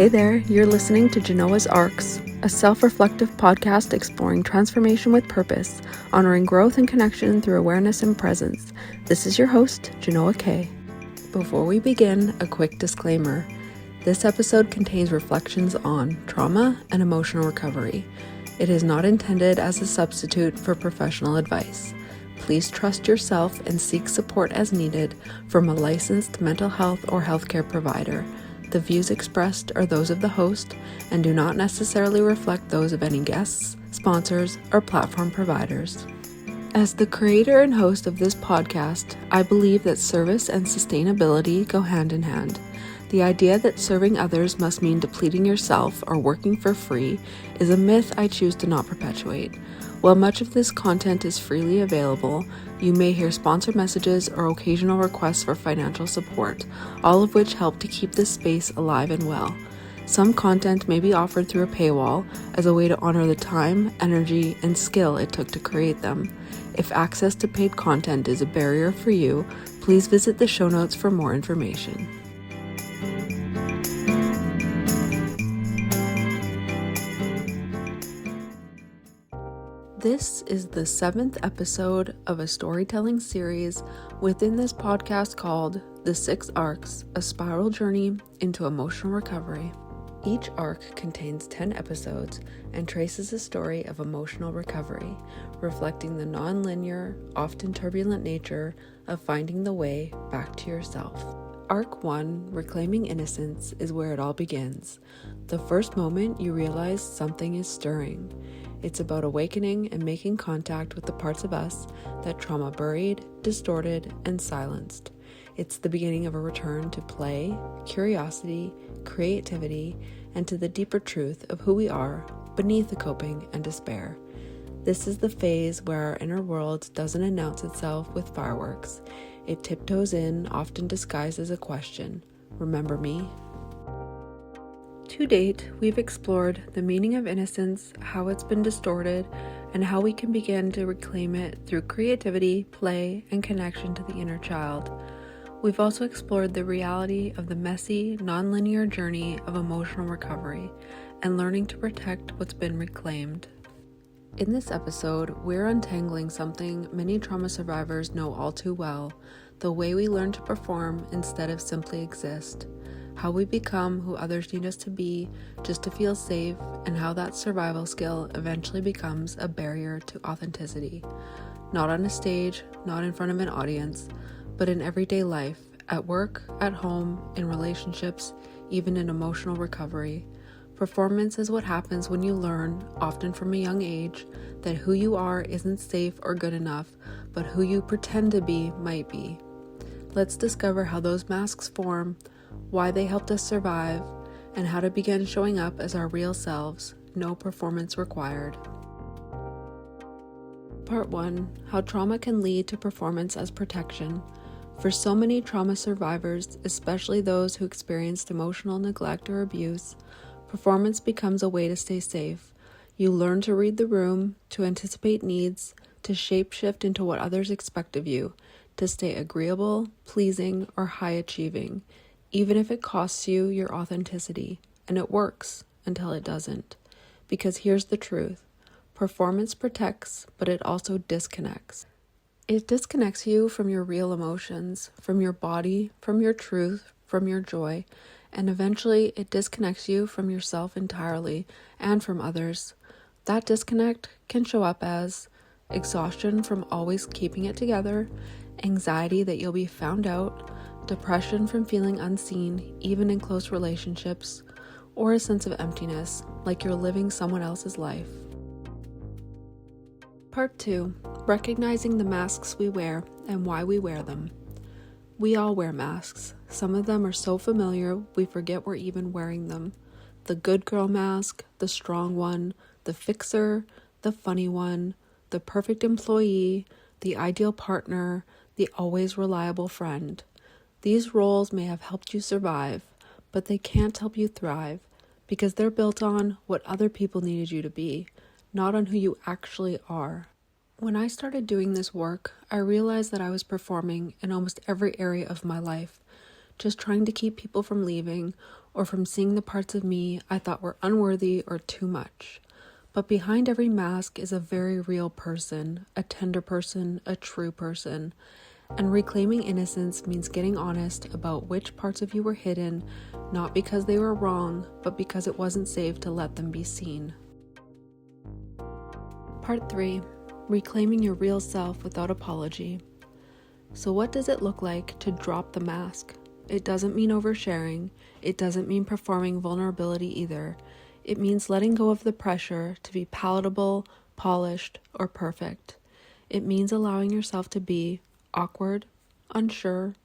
Hey there, you're listening to Genoa's Arcs, a self-reflective podcast exploring transformation with purpose, honoring growth and connection through awareness and presence. This is your host, Genoa K. Before we begin, a quick disclaimer. This episode contains reflections on trauma and emotional recovery. It is not intended as a substitute for professional advice. Please trust yourself and seek support as needed from a licensed mental health or healthcare provider. The views expressed are those of the host and do not necessarily reflect those of any guests, sponsors, or platform providers. As the creator and host of this podcast, I believe that service and sustainability go hand in hand. The idea that serving others must mean depleting yourself or working for free is a myth I choose to not perpetuate. While much of this content is freely available, you may hear sponsored messages or occasional requests for financial support, all of which help to keep this space alive and well. Some content may be offered through a paywall as a way to honor the time, energy, and skill it took to create them. If access to paid content is a barrier for you, please visit the show notes for more information. This is the 7th episode of a storytelling series within this podcast called The 6 Arcs, a spiral journey into emotional recovery. Each arc contains 10 episodes and traces a story of emotional recovery, reflecting the non-linear, often turbulent nature of finding the way back to yourself. Arc 1, Reclaiming Innocence, is where it all begins. The first moment you realize something is stirring. It's about awakening and making contact with the parts of us that trauma buried, distorted, and silenced. It's the beginning of a return to play, curiosity, creativity, and to the deeper truth of who we are beneath the coping and despair. This is the phase where our inner world doesn't announce itself with fireworks. It tiptoes in, often disguised as a question. Remember me? To date, we've explored the meaning of innocence, how it's been distorted, and how we can begin to reclaim it through creativity, play, and connection to the inner child. We've also explored the reality of the messy, non-linear journey of emotional recovery and learning to protect what's been reclaimed. In this episode, we're untangling something many trauma survivors know all too well, the way we learn to perform instead of simply exist. How we become who others need us to be just to feel safe, and how that survival skill eventually becomes a barrier to authenticity. Not on a stage, not in front of an audience, but in everyday life, at work, at home, in relationships, even in emotional recovery. Performance is what happens when you learn, often from a young age, that who you are isn't safe or good enough, but who you pretend to be might be. Let's discover how those masks form, why they helped us survive, and how to begin showing up as our real selves, no performance required. Part 1. How trauma can lead to performance as protection. For so many trauma survivors, especially those who experienced emotional neglect or abuse, performance becomes a way to stay safe. You learn to read the room, to anticipate needs, to shape-shift into what others expect of you, to stay agreeable, pleasing, or high-achieving, even if it costs you your authenticity. And it works until it doesn't. Because here's the truth. Performance protects, but it also disconnects. It disconnects you from your real emotions, from your body, from your truth, from your joy, and eventually it disconnects you from yourself entirely and from others. That disconnect can show up as exhaustion from always keeping it together, anxiety that you'll be found out, depression from feeling unseen, even in close relationships, or a sense of emptiness, like you're living someone else's life. Part 2. Recognizing the masks we wear and why we wear them. We all wear masks. Some of them are so familiar we forget we're even wearing them. The good girl mask, the strong one, the fixer, the funny one, the perfect employee, the ideal partner, the always reliable friend. These roles may have helped you survive, but they can't help you thrive because they're built on what other people needed you to be, not on who you actually are. When I started doing this work, I realized that I was performing in almost every area of my life, just trying to keep people from leaving or from seeing the parts of me I thought were unworthy or too much. But behind every mask is a very real person, a tender person, a true person. And reclaiming innocence means getting honest about which parts of you were hidden, not because they were wrong, but because it wasn't safe to let them be seen. Part 3. Reclaiming your real self without apology. So what does it look like to drop the mask? It doesn't mean oversharing. It doesn't mean performing vulnerability either. It means letting go of the pressure to be palatable, polished, or perfect. It means allowing yourself to be awkward, unsure,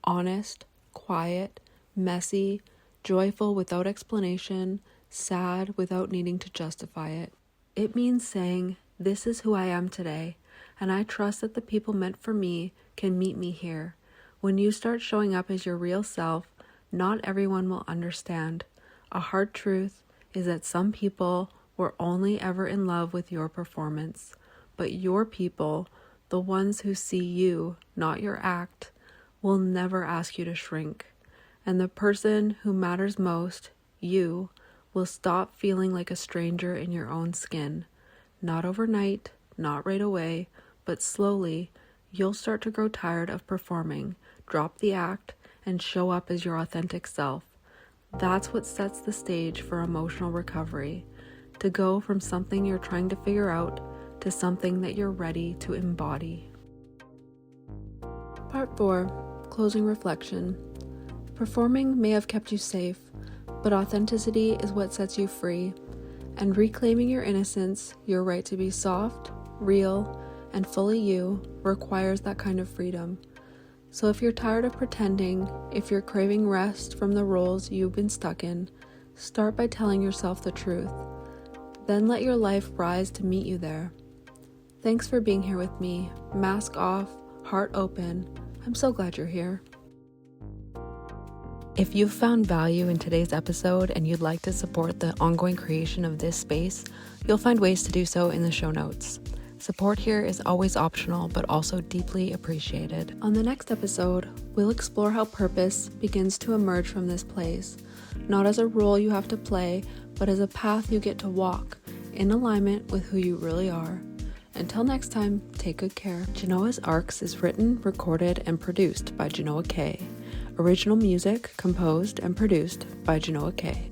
honest, quiet, messy, joyful without explanation, sad without needing to justify it. It means saying, "This is who I am today, and I trust that the people meant for me can meet me here." When you start showing up as your real self, not everyone will understand. A hard truth is that some people were only ever in love with your performance, but your people, the ones who see you, not your act, will never ask you to shrink. And the person who matters most, you, will stop feeling like a stranger in your own skin. Not overnight, not right away, but slowly, you'll start to grow tired of performing, drop the act, and show up as your authentic self. That's what sets the stage for emotional recovery, to go from something you're trying to figure out to something that you're ready to embody. Part 4. Closing reflection. Performing may have kept you safe, but authenticity is what sets you free. And reclaiming your innocence, your right to be soft, real, and fully you, requires that kind of freedom. So if you're tired of pretending, if you're craving rest from the roles you've been stuck in, start by telling yourself the truth. Then let your life rise to meet you there. Thanks for being here with me. Mask off, heart open. I'm so glad you're here. If you've found value in today's episode and you'd like to support the ongoing creation of this space, you'll find ways to do so in the show notes. Support here is always optional, but also deeply appreciated. On the next episode, we'll explore how purpose begins to emerge from this place, not as a role you have to play, but as a path you get to walk, in alignment with who you really are. Until next time, take good care. Genoa's Arcs is written, recorded, and produced by Genoa K. Original music composed and produced by Genoa K.